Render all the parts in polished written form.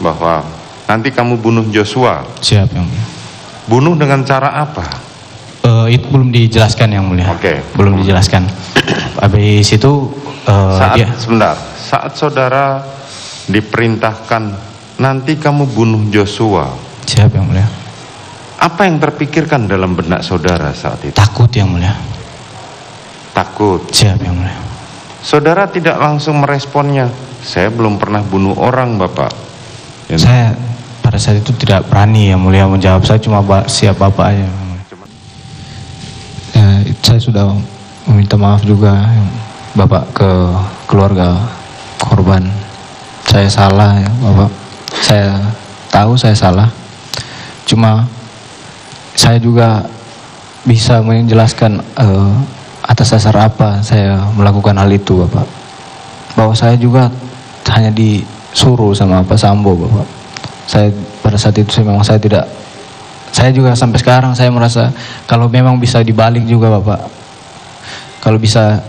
bahwa nanti kamu bunuh Joshua. Siap, Yang Mulia. Bunuh dengan cara apa? Itu belum dijelaskan, Yang Mulia. Oke. Belum dijelaskan. Habis itu sebentar. Saat saudara diperintahkan nanti kamu bunuh Joshua. Siap, Yang Mulia. Apa yang terpikirkan dalam benak saudara saat itu? Takut, Yang Mulia. Takut. Siap, Yang Mulia. Saudara tidak langsung meresponnya. Saya belum pernah bunuh orang, Bapak. Saya pada saat itu tidak berani, Yang Mulia, menjawab. Saya cuma siap Bapak aja. Saya sudah meminta maaf juga, Bapak, ke keluarga korban. Saya salah, ya Bapak. Saya tahu saya salah. Cuma saya juga bisa menjelaskan atas dasar apa saya melakukan hal itu, Bapak. Bahwa saya juga hanya disuruh sama Pak Sambo, Bapak. Saya pada saat itu memang saya tidak. Saya juga sampai sekarang saya merasa kalau memang bisa dibalik juga, Bapak. Kalau bisa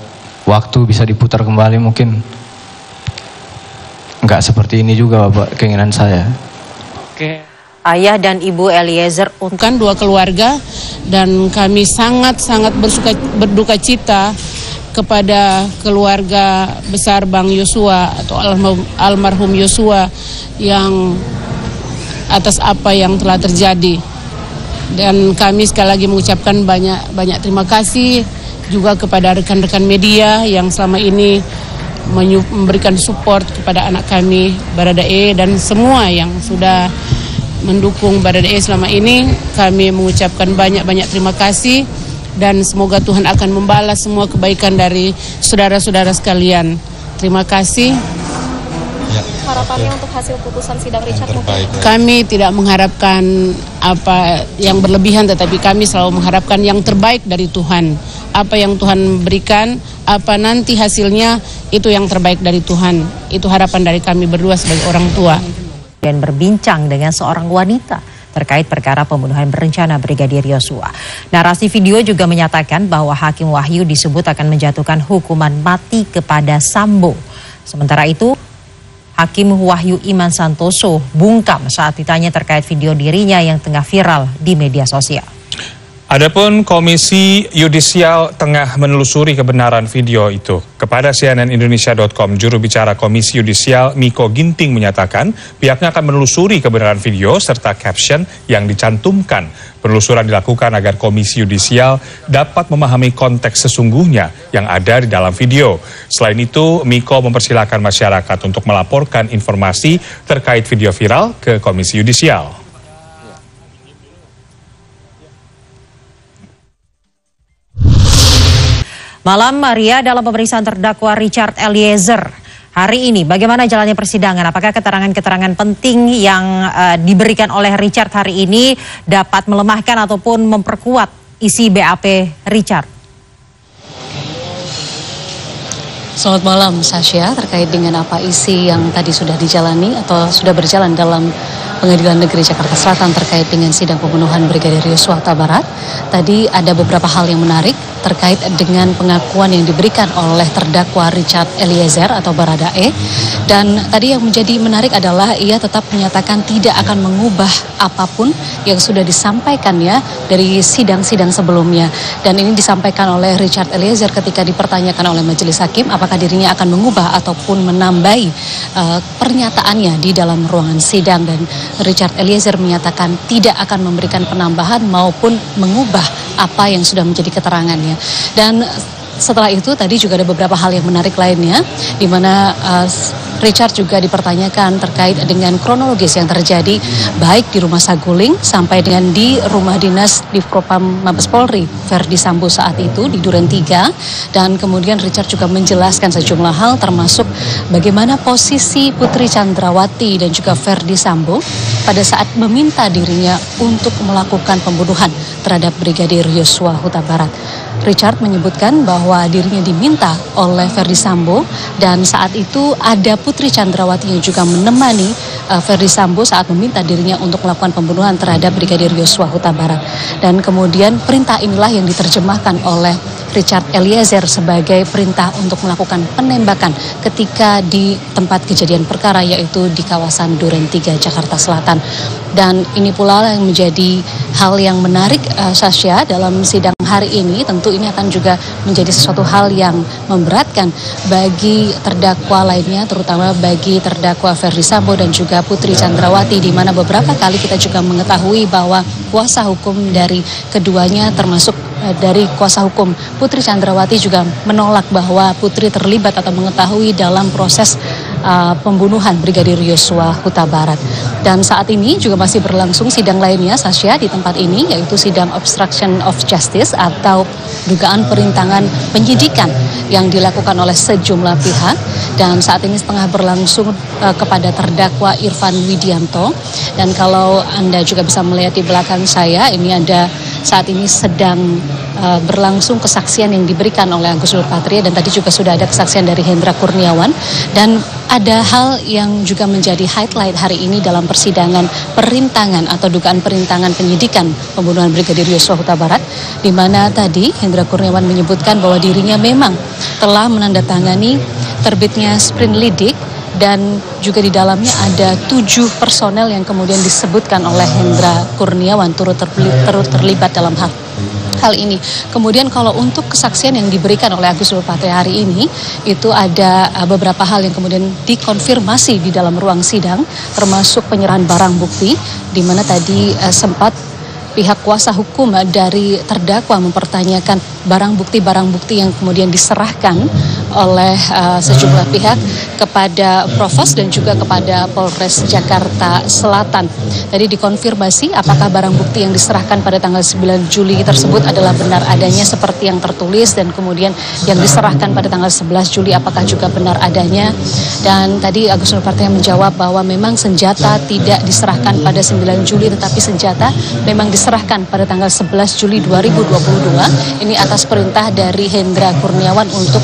waktu bisa diputar kembali mungkin nggak seperti ini juga, Bapak, keinginan saya. Oke. Ayah dan Ibu Eliezer kan dua keluarga, dan kami sangat-sangat berduka cita kepada keluarga besar Bang Yosua atau almarhum Yosua yang atas apa yang telah terjadi. Dan kami sekali lagi mengucapkan banyak terima kasih juga kepada rekan-rekan media yang selama ini memberikan support kepada anak kami Baradae, dan semua yang sudah mendukung Baradae selama ini. Kami mengucapkan banyak terima kasih, dan semoga Tuhan akan membalas semua kebaikan dari saudara-saudara sekalian. Terima kasih. Harapannya untuk hasil putusan sidang Richard mungkin? Kami tidak mengharapkan apa yang berlebihan, tetapi kami selalu mengharapkan yang terbaik dari Tuhan. Apa yang Tuhan berikan, apa nanti hasilnya, itu yang terbaik dari Tuhan. Itu harapan dari kami berdua sebagai orang tua. Dan berbincang dengan seorang wanita terkait perkara pembunuhan berencana Brigadir Yosua. Narasi video juga menyatakan bahwa Hakim Wahyu disebut akan menjatuhkan hukuman mati kepada Sambo. Sementara itu, Hakim Wahyu Iman Santoso bungkam saat ditanya terkait video dirinya yang tengah viral di media sosial. Adapun Komisi Yudisial tengah menelusuri kebenaran video itu. Kepada cnnindonesia.com, juru bicara Komisi Yudisial Miko Ginting menyatakan pihaknya akan menelusuri kebenaran video serta caption yang dicantumkan. Penelusuran dilakukan agar Komisi Yudisial dapat memahami konteks sesungguhnya yang ada di dalam video. Selain itu, Miko mempersilahkan masyarakat untuk melaporkan informasi terkait video viral ke Komisi Yudisial. Malam Maria dalam pemeriksaan terdakwa Richard Eliezer. Hari ini bagaimana jalannya persidangan? Apakah keterangan-keterangan penting yang diberikan oleh Richard hari ini dapat melemahkan ataupun memperkuat isi BAP Richard? Selamat malam Sasha, terkait dengan apa isi yang tadi sudah dijalani atau sudah berjalan dalam Pengadilan Negeri Jakarta Selatan terkait dengan sidang pembunuhan Brigadir Yosua Huta Barat. Tadi ada beberapa hal yang menarik terkait dengan pengakuan yang diberikan oleh terdakwa Richard Eliezer atau Baradae. Dan tadi yang menjadi menarik adalah ia tetap menyatakan tidak akan mengubah apapun yang sudah disampaikannya dari sidang-sidang sebelumnya. Dan ini disampaikan oleh Richard Eliezer ketika dipertanyakan oleh majelis hakim apakah dirinya akan mengubah ataupun menambahi pernyataannya di dalam ruangan sidang. Dan Richard Eliezer menyatakan tidak akan memberikan penambahan maupun mengubah apa yang sudah menjadi keterangannya. Dan setelah itu tadi juga ada beberapa hal yang menarik lainnya, di mana Richard juga dipertanyakan terkait dengan kronologis yang terjadi baik di rumah Saguling sampai dengan di rumah dinas Divpropam Mabes Polri Verdi Sambo saat itu di Duren 3. Dan kemudian Richard juga menjelaskan sejumlah hal termasuk bagaimana posisi Putri Chandrawati dan juga Verdi Sambo pada saat meminta dirinya untuk melakukan pembunuhan terhadap Brigadir Yosua Huta Barat. Richard menyebutkan bahwa dirinya diminta oleh Verdi Sambo dan saat itu ada Putri Chandrawati yang juga menemani Verdi Sambo saat meminta dirinya untuk melakukan pembunuhan terhadap Brigadir Yosua Huta Barat. Dan kemudian perintah inilah yang diterjemahkan oleh Richard Eliezer sebagai perintah untuk melakukan penembakan ketika di tempat kejadian perkara, yaitu di kawasan Duren 3 Jakarta Selatan. Dan ini pula yang menjadi hal yang menarik, Sasha, dalam sidang hari ini. Tentu ini akan juga menjadi sesuatu hal yang memberatkan bagi terdakwa lainnya, terutama bagi terdakwa Ferdy Sambo dan juga Putri Chandrawati, di mana beberapa kali kita juga mengetahui bahwa kuasa hukum dari keduanya, termasuk dari kuasa hukum Putri Chandrawati, juga menolak bahwa Putri terlibat atau mengetahui dalam proses pembunuhan Brigadir Yosua Huta Barat. Dan saat ini juga masih berlangsung sidang lainnya, Sasha, di tempat ini, yaitu sidang obstruction of justice atau dugaan perintangan penyidikan yang dilakukan oleh sejumlah pihak. Dan saat ini setengah berlangsung kepada terdakwa Irfan Widianto. Dan kalau Anda juga bisa melihat di belakang saya, ini ada saat ini sedang berlangsung kesaksian yang diberikan oleh Agus Nurpatria, dan tadi juga sudah ada kesaksian dari Hendra Kurniawan. Dan ada hal yang juga menjadi highlight hari ini dalam persidangan perintangan atau dugaan perintangan penyidikan pembunuhan Brigadir Yosua Huta Barat, di mana tadi Hendra Kurniawan menyebutkan bahwa dirinya memang telah menandatangani terbitnya sprint dan juga di dalamnya ada 7 personel yang kemudian disebutkan oleh Hendra Kurniawan turut terlibat dalam hal ini. Kemudian kalau untuk kesaksian yang diberikan oleh Agus Nurpatria hari ini, itu ada beberapa hal yang kemudian dikonfirmasi di dalam ruang sidang, termasuk penyerahan barang bukti, di mana tadi sempat pihak kuasa hukum dari terdakwa mempertanyakan barang bukti yang kemudian diserahkan oleh sejumlah pihak kepada Provos dan juga kepada Polres Jakarta Selatan. Tadi dikonfirmasi apakah barang bukti yang diserahkan pada tanggal 9 Juli tersebut adalah benar adanya seperti yang tertulis, dan kemudian yang diserahkan pada tanggal 11 Juli apakah juga benar adanya. Dan tadi Agus Nurpatria menjawab bahwa memang senjata tidak diserahkan pada 9 Juli, tetapi senjata memang diserahkan pada tanggal 11 Juli 2022. Ini atas perintah dari Hendra Kurniawan untuk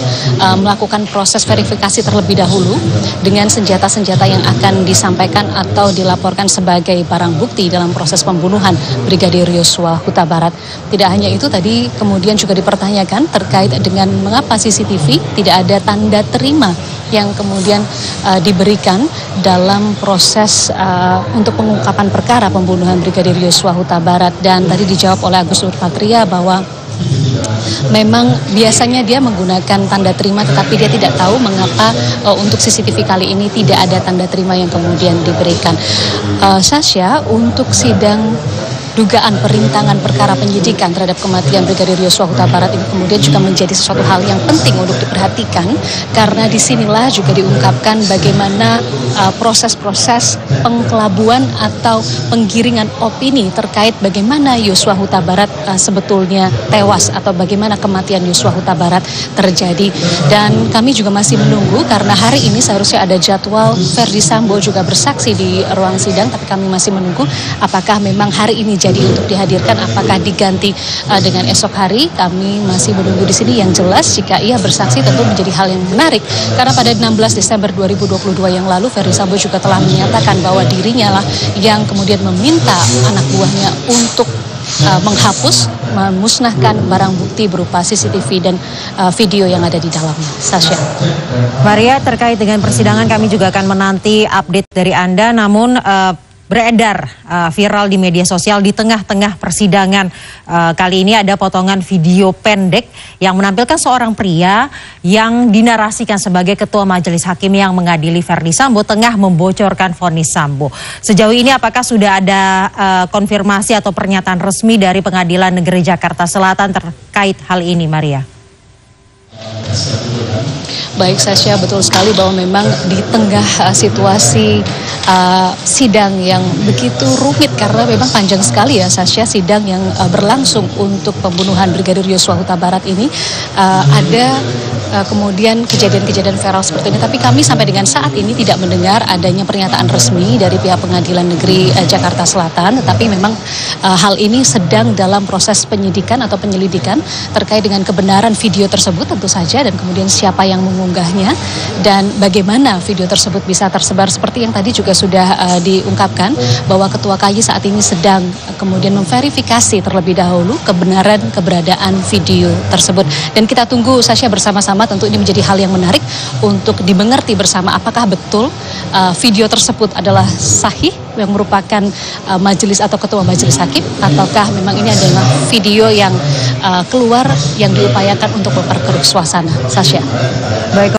melakukan proses verifikasi terlebih dahulu dengan senjata-senjata yang akan disampaikan atau dilaporkan sebagai barang bukti dalam proses pembunuhan Brigadir Yosua Huta Barat. Tidak hanya itu, tadi kemudian juga dipertanyakan terkait dengan mengapa CCTV tidak ada tanda terima yang kemudian diberikan dalam proses untuk pengungkapan perkara pembunuhan Brigadir Yosua Huta Barat. Dan tadi dijawab oleh Agus Nurpatria bahwa memang biasanya dia menggunakan tanda terima, tetapi dia tidak tahu mengapa untuk CCTV kali ini tidak ada tanda terima yang kemudian diberikan. Sasha, untuk sidang dugaan perintangan perkara penyidikan terhadap kematian Brigadir Yosua Huta Barat ini kemudian juga menjadi sesuatu hal yang penting untuk diperhatikan, karena disinilah juga diungkapkan bagaimana proses-proses pengkelabuan atau penggiringan opini terkait bagaimana Yosua Huta Barat sebetulnya tewas atau bagaimana kematian Yosua Huta Barat terjadi. Dan kami juga masih menunggu, karena hari ini seharusnya ada jadwal Ferdy Sambo juga bersaksi di ruang sidang, tapi kami masih menunggu apakah memang hari ini jadi untuk dihadirkan, apakah diganti dengan esok hari. Kami masih menunggu di sini. Yang jelas jika ia bersaksi tentu menjadi hal yang menarik, karena pada 16 Desember 2022 yang lalu Ferdy Sambo juga telah menyatakan bahwa dirinya lah yang kemudian meminta anak buahnya untuk menghapus, memusnahkan barang bukti berupa CCTV dan video yang ada di dalamnya. Sasha. Maria, terkait dengan persidangan kami juga akan menanti update dari Anda, namun beredar viral di media sosial di tengah-tengah persidangan. Kali ini ada potongan video pendek yang menampilkan seorang pria yang dinarasikan sebagai ketua majelis hakim yang mengadili Ferdy Sambo tengah membocorkan vonis Sambo. Sejauh ini apakah sudah ada konfirmasi atau pernyataan resmi dari Pengadilan Negeri Jakarta Selatan terkait hal ini, Maria? Baik, Sasha, betul sekali bahwa memang di tengah situasi sidang yang begitu rumit, karena memang panjang sekali ya, Sasha, sidang yang berlangsung untuk pembunuhan Brigadir Yosua Huta Barat ini, ada kemudian kejadian-kejadian viral seperti ini. Tapi kami sampai dengan saat ini tidak mendengar adanya pernyataan resmi dari pihak Pengadilan Negeri Jakarta Selatan. Tetapi memang hal ini sedang dalam proses penyidikan atau penyelidikan terkait dengan kebenaran video tersebut tentu saja, dan kemudian siapa yang mengunggahnya dan bagaimana video tersebut bisa tersebar. Seperti yang tadi juga sudah diungkapkan bahwa Ketua KAI saat ini sedang kemudian memverifikasi terlebih dahulu kebenaran keberadaan video tersebut. Dan kita tunggu Sasha bersama-sama, tentu ini menjadi hal yang menarik untuk dimengerti bersama apakah betul video tersebut adalah sahih yang merupakan majelis atau ketua majelis hakim, ataukah memang ini adalah video yang keluar yang diupayakan untuk memperkeruh suasana. Sasha. Baik.